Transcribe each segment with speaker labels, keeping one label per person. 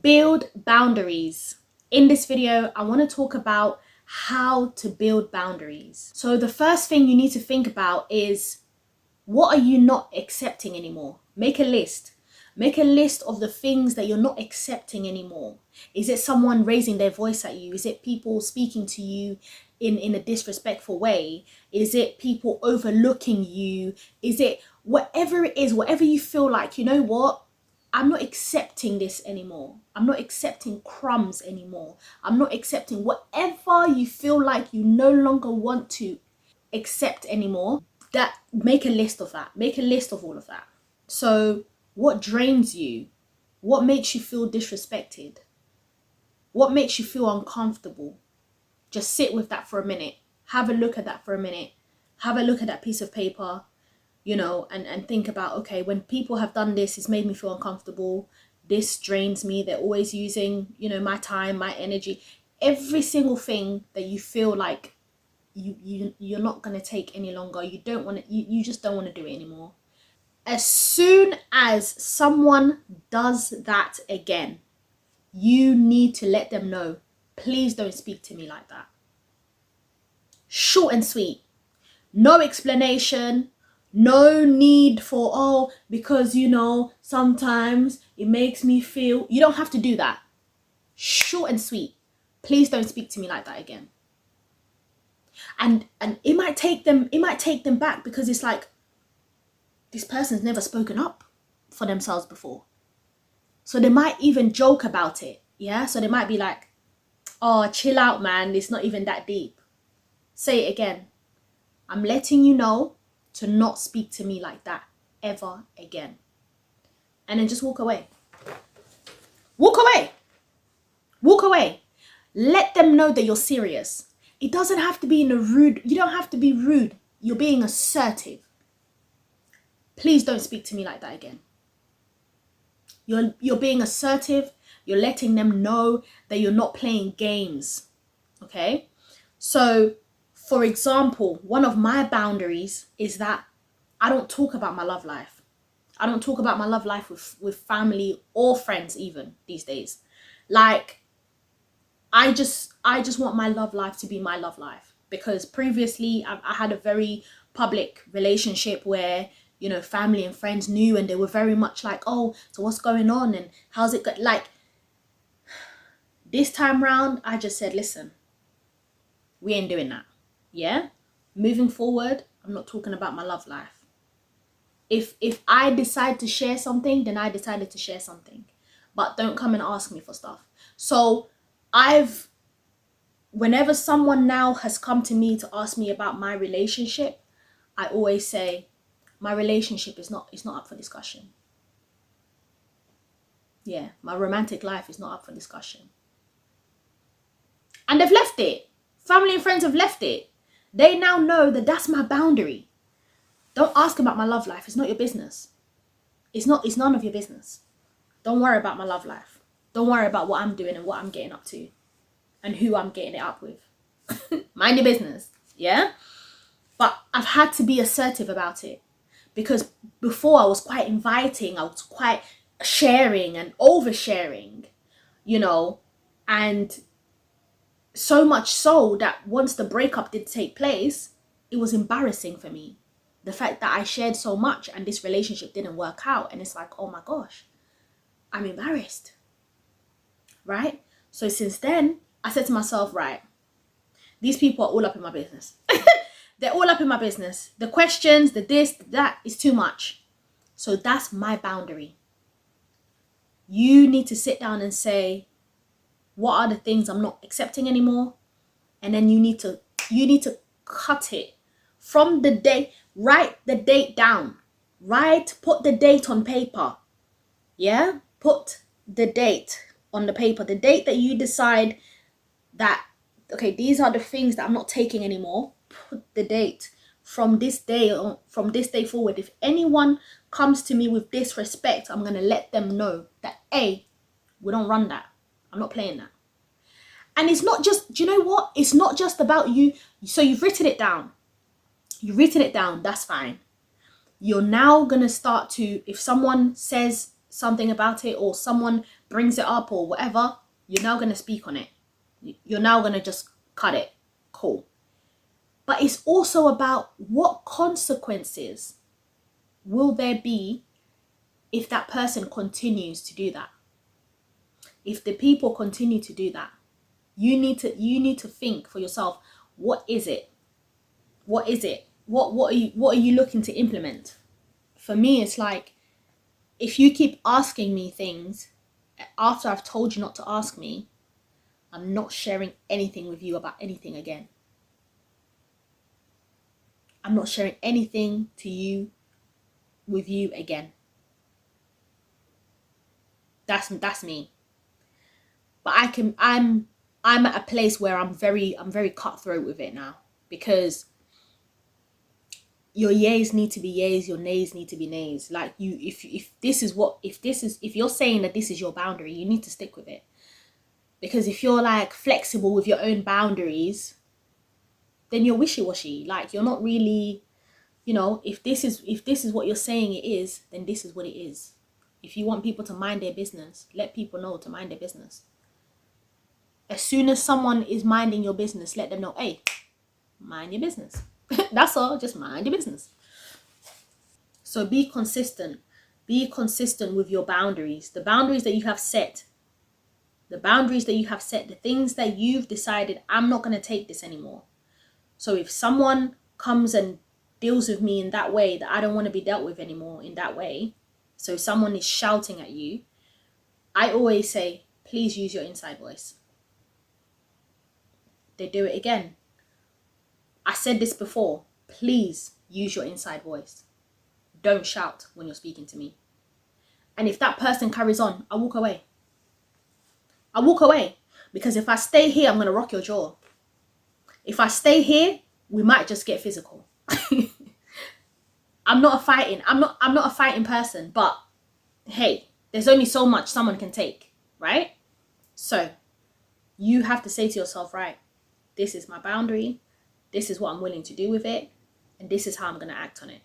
Speaker 1: Build boundaries. In this video, I want to talk about how to build boundaries. So the first thing you need to think about is, what are you not accepting anymore? Make a list. Make a list of the things that you're not accepting anymore. Is it someone raising their voice at you? Is it people speaking to you in a disrespectful way? Is it people overlooking you? Is it whatever it is, whatever you feel like, you know what? I'm not accepting this anymore. I'm not accepting crumbs anymore. I'm not accepting whatever you feel like you no longer want to accept anymore. That, make a list of that. Make a list of all of that. So what drains you? What makes you feel disrespected? What makes you feel uncomfortable? Just sit with that for a minute. Have a look at that for a minute. Have a look at that piece of paper, you know, and think about, okay, when people have done this, it's made me feel uncomfortable. This drains me. They're always using, you know, my time, my energy. Every single thing that you feel like you're not going to take any longer. You don't want to, you just don't want to do it anymore. As soon as someone does that again, you need to let them know, please don't speak to me like that. Short and sweet. No explanation. No need for, oh, because, you know, sometimes it makes me feel. You don't have to do that. Short and sweet. Please don't speak to me like that again. And it might take them back, because it's like, this person's never spoken up for themselves before. So they might even joke about it. Yeah. So they might be like, oh, chill out, man. It's not even that deep. Say it again. I'm letting you know to not speak to me like that ever again. And then just walk away. Walk away. Walk away. Let them know that you're serious. It doesn't have to be in a rude, you don't have to be rude. You're being assertive. Please don't speak to me like that again. You're being assertive. You're letting them know that you're not playing games. Okay? So, for example, one of my boundaries is that I don't talk about my love life. I don't talk about my love life with family or friends even these days. Like, I just want my love life to be my love life, because previously I had a very public relationship where, you know, family and friends knew, and they were very much like, oh, so what's going on and how's it like. This time round, I just said, listen, we ain't doing that. Yeah? Moving forward, I'm not talking about my love life. If I decide to share something, then I decided to share something. But don't come and ask me for stuff. So whenever someone now has come to me to ask me about my relationship, I always say, my relationship is not up for discussion. Yeah, my romantic life is not up for discussion. And they've left it. Family and friends have left it. They now know that that's my boundary. Don't ask about my love life. It's not your business. It's none of your business. Don't worry about my love life. Don't worry about what I'm doing and what I'm getting up to and who I'm getting it up with. Mind your business. Yeah? But I've had to be assertive about it, because before I was quite inviting. I was quite sharing and oversharing, you know, and so much so that once the breakup did take place, it was embarrassing for me. The fact that I shared so much and this relationship didn't work out. And it's like, oh my gosh, I'm embarrassed. Right? So since then, I said to myself, right, these people are all up in my business. They're all up in my business. The questions, the this, that is too much. So that's my boundary. You need to sit down and say, what are the things I'm not accepting anymore? And then you need to cut it from the date. Write the date down. Put the date on paper. Yeah? Put the date on the paper. The date that you decide that, okay, these are the things that I'm not taking anymore. Put the date. From this day forward, if anyone comes to me with disrespect, I'm going to let them know that, A, we don't run that. I'm not playing that. And it's not just, do you know what? It's not just about you. So you've written it down. That's fine. You're now going to start to, if someone says something about it, or someone brings it up or whatever, you're now going to speak on it. You're now going to just cut it. Cool. But it's also about what consequences will there be if that person continues to do that. If the people continue to do that, you need to think for yourself, what is it? What is it? What are you looking to implement? For me, it's like, if you keep asking me things after I've told you not to ask me, I'm not sharing anything with you about anything again. I'm not sharing anything with you again. That's me. But I'm at a place where I'm very cutthroat with it now, because your yays need to be yays, your nays need to be nays. Like, if you're saying that this is your boundary, you need to stick with it. Because if you're like flexible with your own boundaries, then you're wishy-washy. Like, you're not really, if this is what you're saying it is, then this is what it is. If you want people to mind their business, let people know to mind their business. As soon as someone is minding your business, let them know, hey, mind your business. That's all, just mind your business. So be consistent. Be consistent with your boundaries. The boundaries that you have set. The things that you've decided, I'm not going to take this anymore. So if someone comes and deals with me in that way that I don't want to be dealt with anymore in that way, so someone is shouting at you, I always say, please use your inside voice. They do it again. I said this before. Please use your inside voice. Don't shout when you're speaking to me. And if that person carries on, I walk away. Because if I stay here, I'm going to rock your jaw. If I stay here, we might just get physical. I'm not a fighting person, but hey, there's only so much someone can take, right? So you have to say to yourself, right, this is my boundary, this is what I'm willing to do with it, and this is how I'm going to act on it.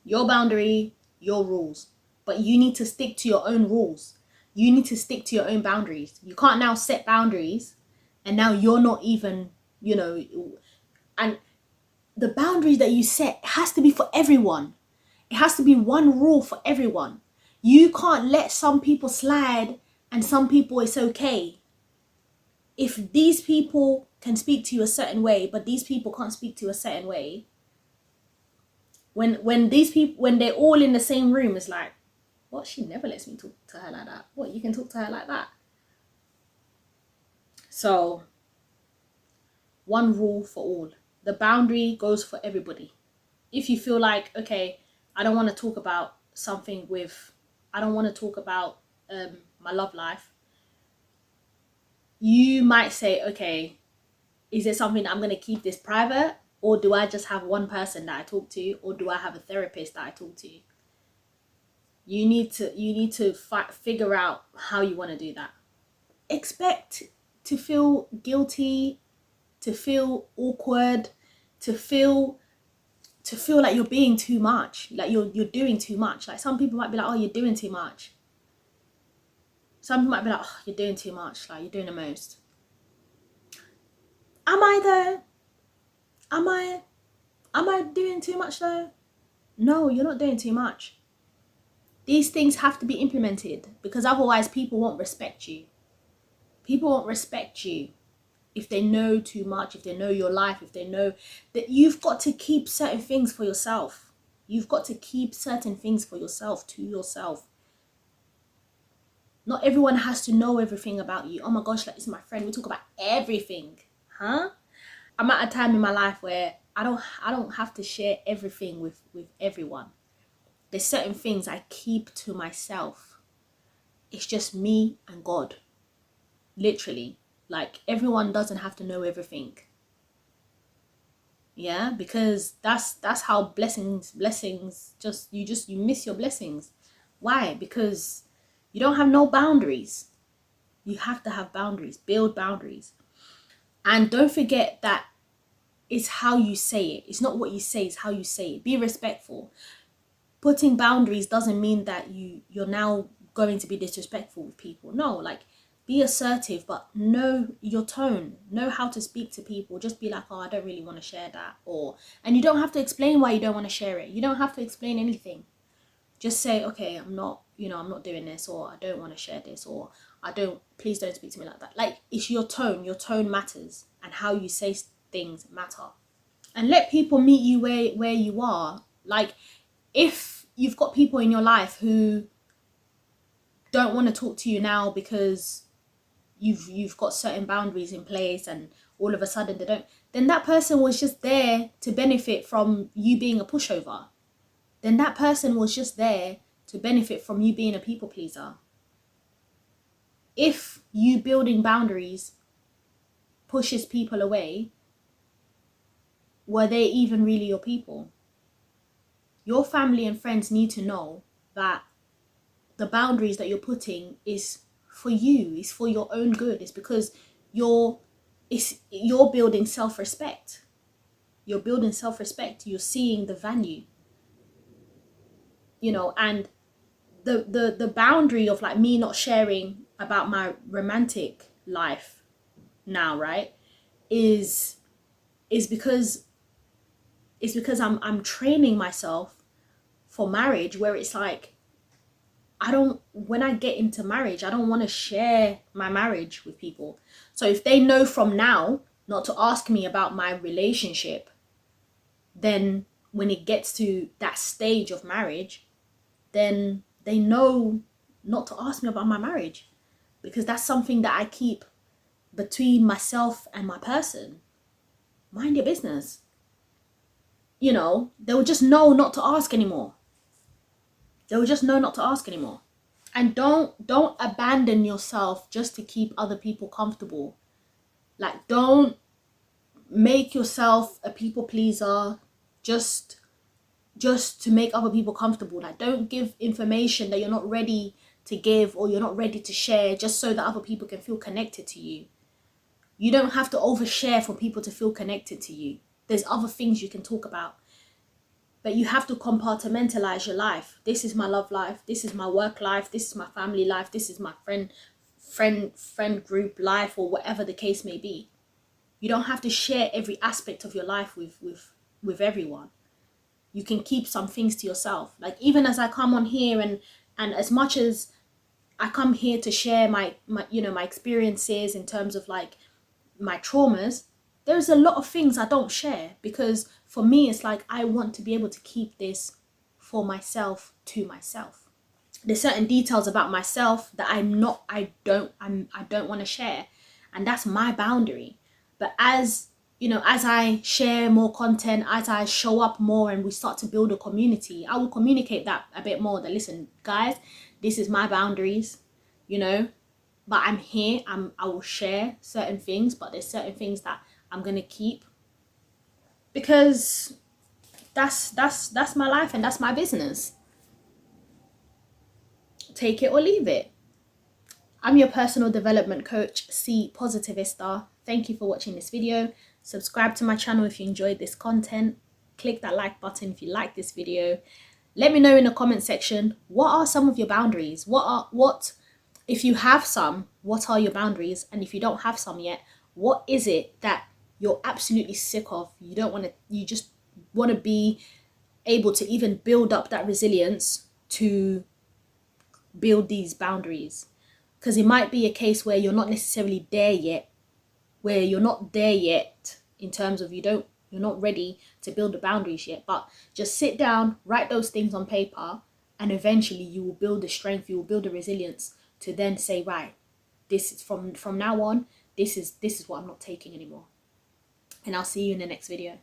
Speaker 1: Your boundary, your rules, but you need to stick to your own rules. You need to stick to your own boundaries. You can't now set boundaries and now you're not even, and the boundaries that you set has to be for everyone. It has to be one rule for everyone. You can't let some people slide and some people it's okay. If these people can speak to you a certain way, but these people can't speak to you a certain way, when they're all in the same room, it's like, what? She never lets me talk to her like that. What? You can talk to her like that? So, one rule for all. The boundary goes for everybody. If you feel like, okay, I don't want to talk about my love life, you might say, okay, is it something that I'm going to keep this private, or do I just have one person that I talk to, or do I have a therapist that I talk to? You need to figure out how you want to do that. Expect to feel guilty, to feel awkward, to feel like you're being too much, like you're doing too much. Like, some people might be like, oh, you're doing too much. Some people might be like, oh, you're doing too much, like you're doing the most. Am I though? Am I doing too much though? No, you're not doing too much. These things have to be implemented, because otherwise people won't respect you. People won't respect you if they know too much, if they know your life, if they know that you've got to keep certain things for yourself. You've got to keep certain things for yourself, to yourself. Not everyone has to know everything about you. Oh my gosh, like, this is my friend, we talk about everything. Huh? I'm at a time in my life where I don't have to share everything with everyone. There's certain things I keep to myself. It's just me and God. Literally. Like, everyone doesn't have to know everything. Yeah, because that's how blessings just you miss your blessings. Why? Because you don't have no boundaries. You have to have boundaries. Build boundaries. And don't forget that it's how you say it. It's not what you say, it's how you say it. Be respectful. putting boundaries doesn't mean that you're now going to be disrespectful with people. No, like, be assertive, but know your tone, know how to speak to people. Just be like, oh, I don't really want to share that. And you don't have to explain why you don't want to share it. You don't have to explain anything. Just say, okay, I'm not doing this, or I don't want to share this, or please don't speak to me like that. Like, it's your tone matters, and how you say things matter. And let people meet you where you are. Like, if you've got people in your life who don't want to talk to you now because you've got certain boundaries in place, and all of a sudden they don't, then that person was just there to benefit from you being a pushover. Then that person was just there to benefit from you being a people pleaser. If you building boundaries pushes people away, were they even really your people? Your family and friends need to know that the boundaries that you're putting is for you, is for your own good. It's because you're building self-respect. You're building self-respect. You're seeing the value. And the boundary of, like, me not sharing about my romantic life now, right, is because I'm training myself for marriage, where it's like, when I get into marriage, I don't want to share my marriage with people. So if they know from now not to ask me about my relationship, then when it gets to that stage of marriage, then they know not to ask me about my marriage, because that's something that I keep between myself and my person. Mind your business. They will just know not to ask anymore. And don't abandon yourself just to keep other people comfortable. Like, don't make yourself a people pleaser just to make other people comfortable. Like, don't give information that you're not ready to give, or you're not ready to share, just so that other people can feel connected to you. You don't have to overshare for people to feel connected to you. There's other things you can talk about. But you have to compartmentalize your life. This is my love life. This is my work life. This is my family life. This is my friend group life, or whatever the case may be. You don't have to share every aspect of your life with everyone. You can keep some things to yourself. Like, even as I come on here, and as much as I come here to share my experiences in terms of, like, my traumas, there's a lot of things I don't share, because for me it's like, I want to be able to keep this for myself, to myself. There's certain details about myself that I don't want to share, and that's my boundary. But as I share more content, as I show up more, and we start to build a community, I will communicate that a bit more, that, listen guys, this is my boundaries, but I'm here, I will share certain things, but there's certain things that I'm gonna keep, because that's my life, and that's my business. Take it or leave it. I'm your personal development coach, C-Positivista. Thank you for watching this video. Subscribe to my channel if you enjoyed this content. Click that like button if you like this video. Let me know in the comment section, what are some of your boundaries? If you have some, what are your boundaries? And if you don't have some yet, what is it that you're absolutely sick of? You just want to be able to even build up that resilience to build these boundaries. Because it might be a case where you're not necessarily there yet, in terms of you're not ready to build the boundaries yet. But just sit down, write those things on paper, and eventually you will build the strength, you will build the resilience to then say, right, this is from now on, this is what I'm not taking anymore. And I'll see you in the next video.